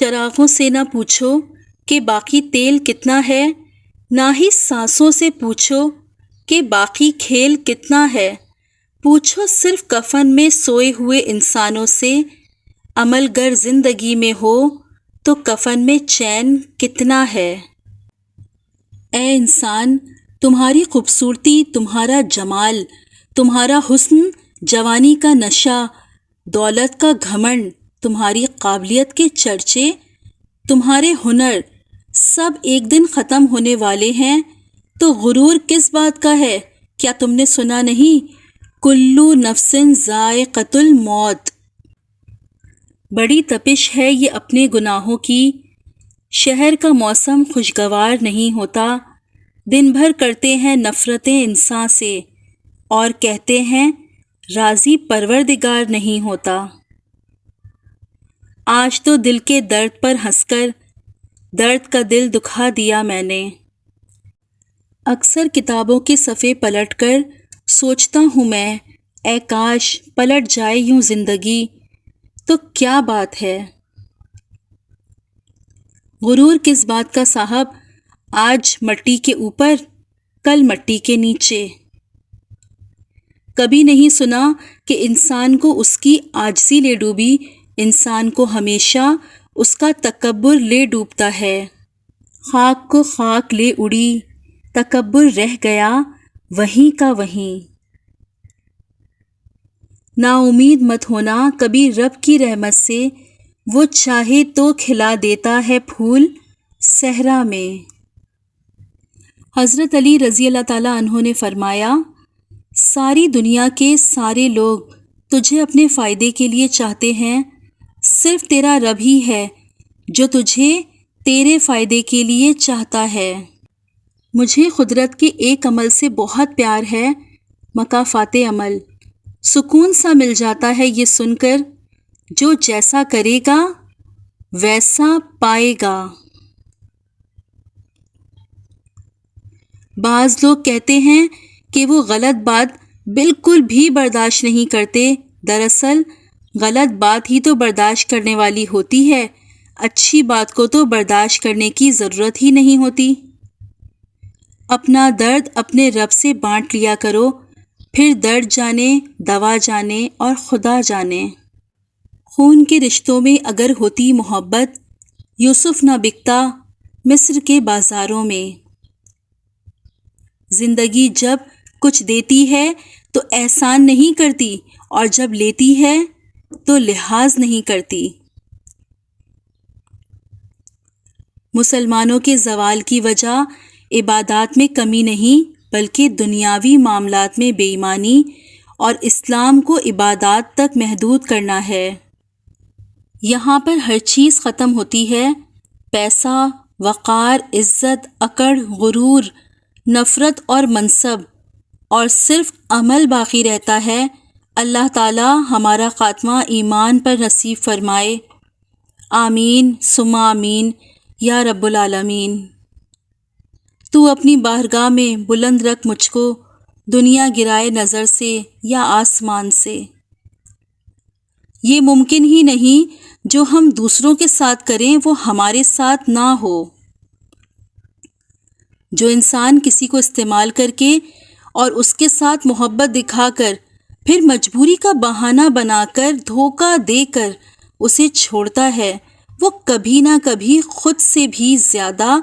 چراغوں سے نہ پوچھو کہ باقی تیل کتنا ہے، نہ ہی سانسوں سے پوچھو کہ باقی کھیل کتنا ہے۔ پوچھو صرف کفن میں سوئے ہوئے انسانوں سے، عمل گر زندگی میں ہو تو کفن میں چین کتنا ہے۔ اے انسان، تمہاری خوبصورتی، تمہارا جمال، تمہارا حسن، جوانی کا نشہ، دولت کا گھمنڈ، تمہاری قابلیت کے چرچے، تمہارے ہنر، سب ایک دن ختم ہونے والے ہیں، تو غرور کس بات کا ہے؟ کیا تم نے سنا نہیں؟ کلو نفس ذائقۃ الموت۔ بڑی تپش ہے یہ اپنے گناہوں کی، شہر کا موسم خوشگوار نہیں ہوتا، دن بھر کرتے ہیں نفرتیں انسان سے، اور کہتے ہیں راضی پروردگار نہیں ہوتا۔ آج تو دل کے درد پر ہنس کر درد کا دل دکھا دیا میں نے۔ اکثر کتابوں کے صفحے پلٹ کر سوچتا ہوں میں، اے کاش پلٹ جائے یوں زندگی تو کیا بات ہے۔ غرور کس بات کا صاحب، آج مٹی کے اوپر کل مٹی کے نیچے۔ کبھی نہیں سنا کہ انسان کو اس کی عاجزی لے ڈوبی، انسان کو ہمیشہ اس کا تکبر لے ڈوبتا ہے۔ خاک کو خاک لے اڑی، تکبر رہ گیا وہیں کا وہیں۔ نا امید مت ہونا کبھی رب کی رحمت سے، وہ چاہے تو کھلا دیتا ہے پھول صحرا میں۔ حضرت علی رضی اللہ تعالیٰ عنہ نے فرمایا، ساری دنیا کے سارے لوگ تجھے اپنے فائدے کے لیے چاہتے ہیں، صرف تیرا رب ہی ہے جو تجھے تیرے فائدے کے لیے چاہتا ہے۔ مجھے قدرت کے ایک عمل سے بہت پیار ہے، مکافات عمل۔ سکون سا مل جاتا ہے یہ سن کر، جو جیسا کرے گا ویسا پائے گا۔ بعض لوگ کہتے ہیں کہ وہ غلط بات بالکل بھی برداشت نہیں کرتے، دراصل غلط بات ہی تو برداشت کرنے والی ہوتی ہے، اچھی بات کو تو برداشت کرنے کی ضرورت ہی نہیں ہوتی۔ اپنا درد اپنے رب سے بانٹ لیا کرو، پھر درد جانے، دوا جانے اور خدا جانے۔ خون کے رشتوں میں اگر ہوتی محبت، یوسف نہ بکتا مصر کے بازاروں میں۔ زندگی جب کچھ دیتی ہے تو احسان نہیں کرتی، اور جب لیتی ہے تو لحاظ نہیں کرتی۔ مسلمانوں کے زوال کی وجہ عبادات میں کمی نہیں، بلکہ دنیاوی معاملات میں بے ایمانی اور اسلام کو عبادات تک محدود کرنا ہے۔ یہاں پر ہر چیز ختم ہوتی ہے، پیسہ، وقار، عزت، اکڑ، غرور، نفرت اور منصب، اور صرف عمل باقی رہتا ہے۔ اللہ تعالی ہمارا خاتمہ ایمان پر نصیب فرمائے، آمین ثم آمین یا رب العالمین۔ تو اپنی بارگاہ میں بلند رکھ مجھ کو، دنیا گرائے نظر سے یا آسمان سے۔ یہ ممکن ہی نہیں جو ہم دوسروں کے ساتھ کریں وہ ہمارے ساتھ نہ ہو۔ جو انسان کسی کو استعمال کر کے اور اس کے ساتھ محبت دکھا کر پھر مجبوری کا بہانہ بنا کر دھوکہ دے کر اسے چھوڑتا ہے، وہ کبھی نہ کبھی خود سے بھی زیادہ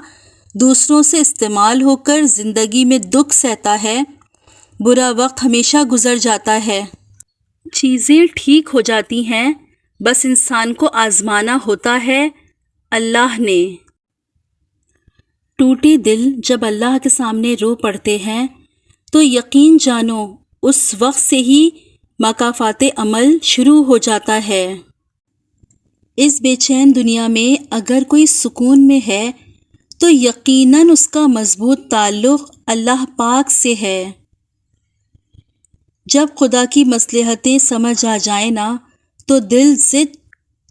دوسروں سے استعمال ہو کر زندگی میں دکھ سہتا ہے۔ برا وقت ہمیشہ گزر جاتا ہے، چیزیں ٹھیک ہو جاتی ہیں، بس انسان کو آزمانا ہوتا ہے اللہ نے۔ ٹوٹے دل جب اللہ کے سامنے رو پڑتے ہیں تو یقین جانو اس وقت سے ہی مکافات عمل شروع ہو جاتا ہے۔ اس بے چین دنیا میں اگر کوئی سکون میں ہے تو یقیناً اس کا مضبوط تعلق اللہ پاک سے ہے۔ جب خدا کی مصلحتیں سمجھ آ جائیں نا تو دل ضد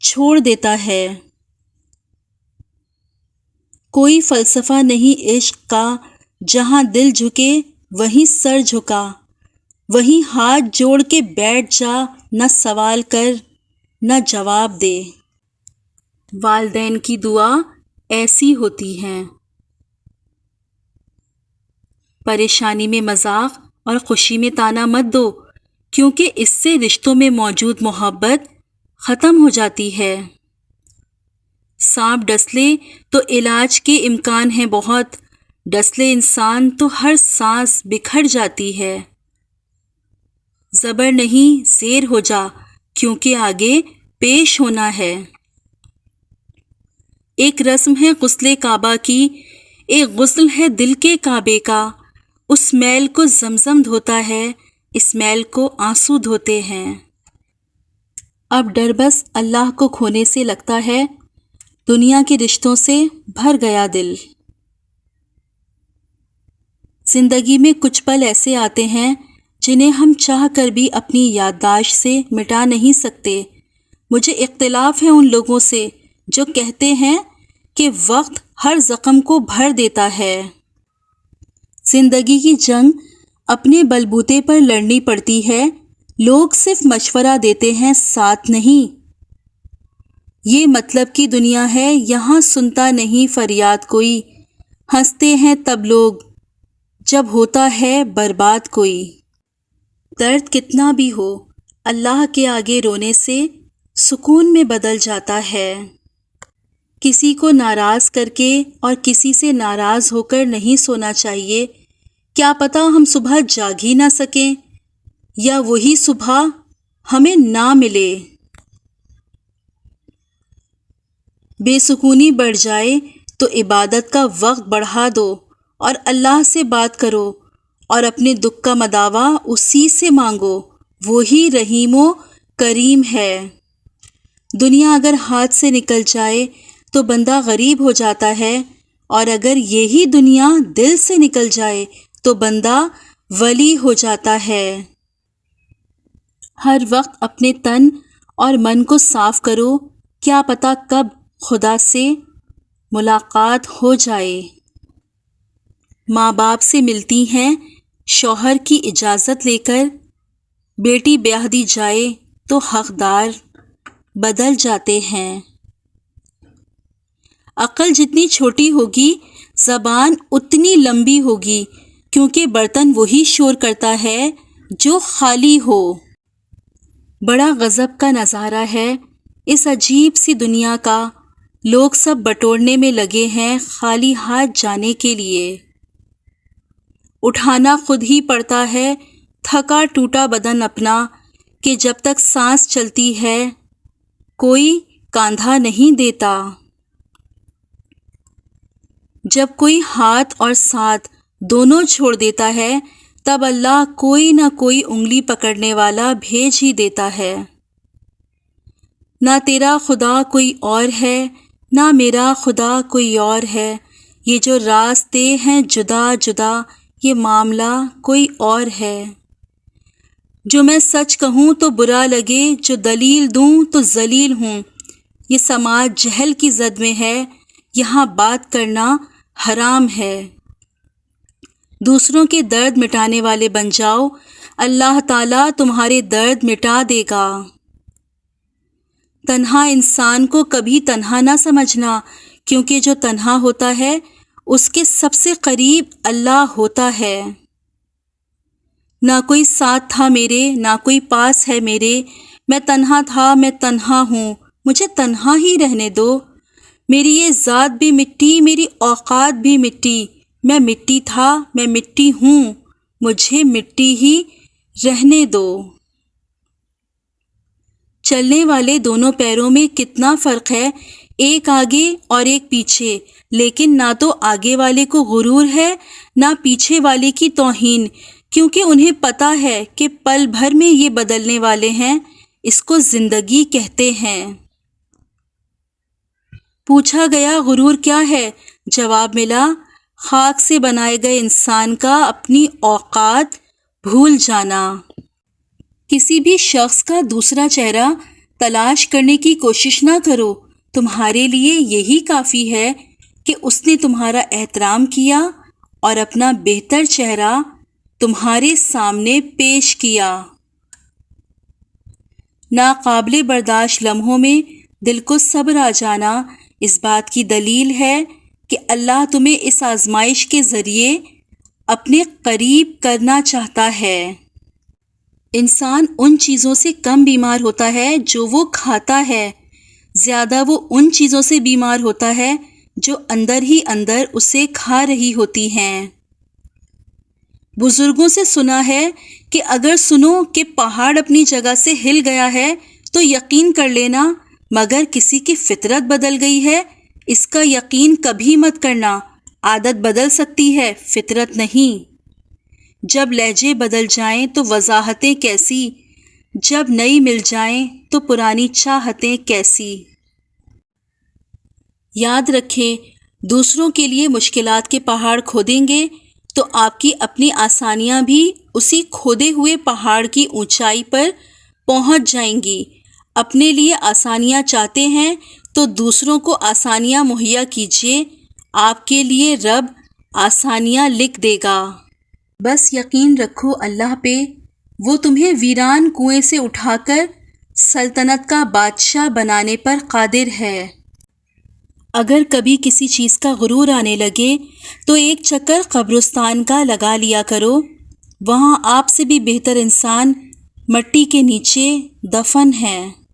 چھوڑ دیتا ہے۔ کوئی فلسفہ نہیں عشق کا، جہاں دل جھکے وہیں سر جھکا، وہیں ہاتھ جوڑ کے بیٹھ جا، نہ سوال کر نہ جواب دے۔ والدین کی دعا ایسی ہوتی ہے۔ پریشانی میں مذاق اور خوشی میں طعنہ مت دو، کیونکہ اس سے رشتوں میں موجود محبت ختم ہو جاتی ہے۔ سانپ ڈسلے تو علاج کے امکان ہیں بہت، ڈسلے انسان تو ہر سانس بکھر جاتی ہے۔ زبر نہیں زیر ہو جا، کیونکہ آگے پیش ہونا ہے۔ ایک رسم ہے غسل کعبہ کی، ایک غسل ہے دل کے کعبے کا، اس میل کو زمزم دھوتا ہے، اس میل کو آنسو دھوتے ہیں۔ اب ڈر بس اللہ کو کھونے سے لگتا ہے، دنیا کے رشتوں سے بھر گیا دل۔ زندگی میں کچھ پل ایسے آتے ہیں جنہیں ہم چاہ کر بھی اپنی یادداشت سے مٹا نہیں سکتے۔ مجھے اختلاف ہے ان لوگوں سے جو کہتے ہیں کہ وقت ہر زخم کو بھر دیتا ہے۔ زندگی کی جنگ اپنے بلبوتے پر لڑنی پڑتی ہے، لوگ صرف مشورہ دیتے ہیں، ساتھ نہیں۔ یہ مطلب کی دنیا ہے، یہاں سنتا نہیں فریاد کوئی، ہنستے ہیں تب لوگ جب ہوتا ہے برباد کوئی۔ درد کتنا بھی ہو، اللہ کے آگے رونے سے سکون میں بدل جاتا ہے۔ کسی کو ناراض کر کے اور کسی سے ناراض ہو کر نہیں سونا چاہیے، کیا پتہ ہم صبح جاگ ہی نہ سکیں یا وہی صبح ہمیں نہ ملے۔ بے سکونی بڑھ جائے تو عبادت کا وقت بڑھا دو اور اللہ سے بات کرو اور اپنے دکھ کا مداوا اسی سے مانگو، وہی رحیم و کریم ہے۔ دنیا اگر ہاتھ سے نکل جائے تو بندہ غریب ہو جاتا ہے، اور اگر یہی دنیا دل سے نکل جائے تو بندہ ولی ہو جاتا ہے۔ ہر وقت اپنے تن اور من کو صاف کرو، کیا پتہ کب خدا سے ملاقات ہو جائے۔ ماں باپ سے ملتی ہیں شوہر کی اجازت لے کر، بیٹی بیاہ دی جائے تو حقدار بدل جاتے ہیں۔ عقل جتنی چھوٹی ہوگی زبان اتنی لمبی ہوگی، کیونکہ برتن وہی شور کرتا ہے جو خالی ہو۔ بڑا غضب کا نظارہ ہے اس عجیب سی دنیا کا، لوگ سب بٹورنے میں لگے ہیں خالی ہاتھ جانے کے لیے۔ اٹھانا خود ہی پڑتا ہے تھکا ٹوٹا بدن اپنا، کہ جب تک سانس چلتی ہے کوئی کاندھا نہیں دیتا۔ جب کوئی ہاتھ اور ساتھ دونوں چھوڑ دیتا ہے تب اللہ کوئی نہ کوئی انگلی پکڑنے والا بھیج ہی دیتا ہے۔ نہ تیرا خدا کوئی اور ہے، نہ میرا خدا کوئی اور ہے، یہ جو راستے ہیں جدا جدا، یہ معاملہ کوئی اور ہے۔ جو میں سچ کہوں تو برا لگے، جو دلیل دوں تو ذلیل ہوں۔ یہ سماج جہل کی زد میں ہے، یہاں بات کرنا حرام ہے۔ دوسروں کے درد مٹانے والے بن جاؤ، اللہ تعالیٰ تمہارے درد مٹا دے گا۔ تنہا انسان کو کبھی تنہا نہ سمجھنا، کیونکہ جو تنہا ہوتا ہے اس کے سب سے قریب اللہ ہوتا ہے۔ نہ کوئی ساتھ تھا میرے، نہ کوئی پاس ہے میرے، میں تنہا تھا، میں تنہا ہوں، مجھے تنہا ہی رہنے دو۔ میری یہ ذات بھی مٹی، میری اوقات بھی مٹی، میں مٹی تھا، میں مٹی ہوں، مجھے مٹی ہی رہنے دو۔ چلنے والے دونوں پیروں میں کتنا فرق ہے، ایک آگے اور ایک پیچھے، لیکن نہ تو آگے والے کو غرور ہے نہ پیچھے والے کی توہین، کیونکہ انہیں پتہ ہے کہ پل بھر میں یہ بدلنے والے ہیں، اس کو زندگی کہتے ہیں۔ پوچھا گیا غرور کیا ہے؟ جواب ملا، خاک سے بنائے گئے انسان کا اپنی اوقات بھول جانا۔ کسی بھی شخص کا دوسرا چہرہ تلاش کرنے کی کوشش نہ کرو، تمہارے لیے یہی کافی ہے کہ اس نے تمہارا احترام کیا اور اپنا بہتر چہرہ تمہارے سامنے پیش کیا۔ ناقابل برداشت لمحوں میں دل کو صبر آ جانا اس بات کی دلیل ہے کہ اللہ تمہیں اس آزمائش کے ذریعے اپنے قریب کرنا چاہتا ہے۔ انسان ان چیزوں سے کم بیمار ہوتا ہے جو وہ کھاتا ہے، زیادہ وہ ان چیزوں سے بیمار ہوتا ہے جو اندر ہی اندر اسے کھا رہی ہوتی ہیں۔ بزرگوں سے سنا ہے کہ اگر سنو کہ پہاڑ اپنی جگہ سے ہل گیا ہے تو یقین کر لینا، مگر کسی کی فطرت بدل گئی ہے اس کا یقین کبھی مت کرنا۔ عادت بدل سکتی ہے، فطرت نہیں۔ جب لہجے بدل جائیں تو وضاحتیں کیسی، جب نئی مل جائیں تو پرانی چاہتیں کیسی۔ یاد رکھیں، دوسروں کے لیے مشکلات کے پہاڑ کھودیں گے تو آپ کی اپنی آسانیاں بھی اسی کھودے ہوئے پہاڑ کی اونچائی پر پہنچ جائیں گی۔ اپنے لیے آسانیاں چاہتے ہیں تو دوسروں کو آسانیاں مہیا کیجیے، آپ کے لیے رب آسانیاں لکھ دے گا۔ بس یقین رکھو اللہ پہ، وہ تمہیں ویران کنویں سے اٹھا کر سلطنت کا بادشاہ بنانے پر قادر ہے۔ اگر کبھی کسی چیز کا غرور آنے لگے تو ایک چکر قبرستان کا لگا لیا کرو، وہاں آپ سے بھی بہتر انسان مٹی کے نیچے دفن ہیں۔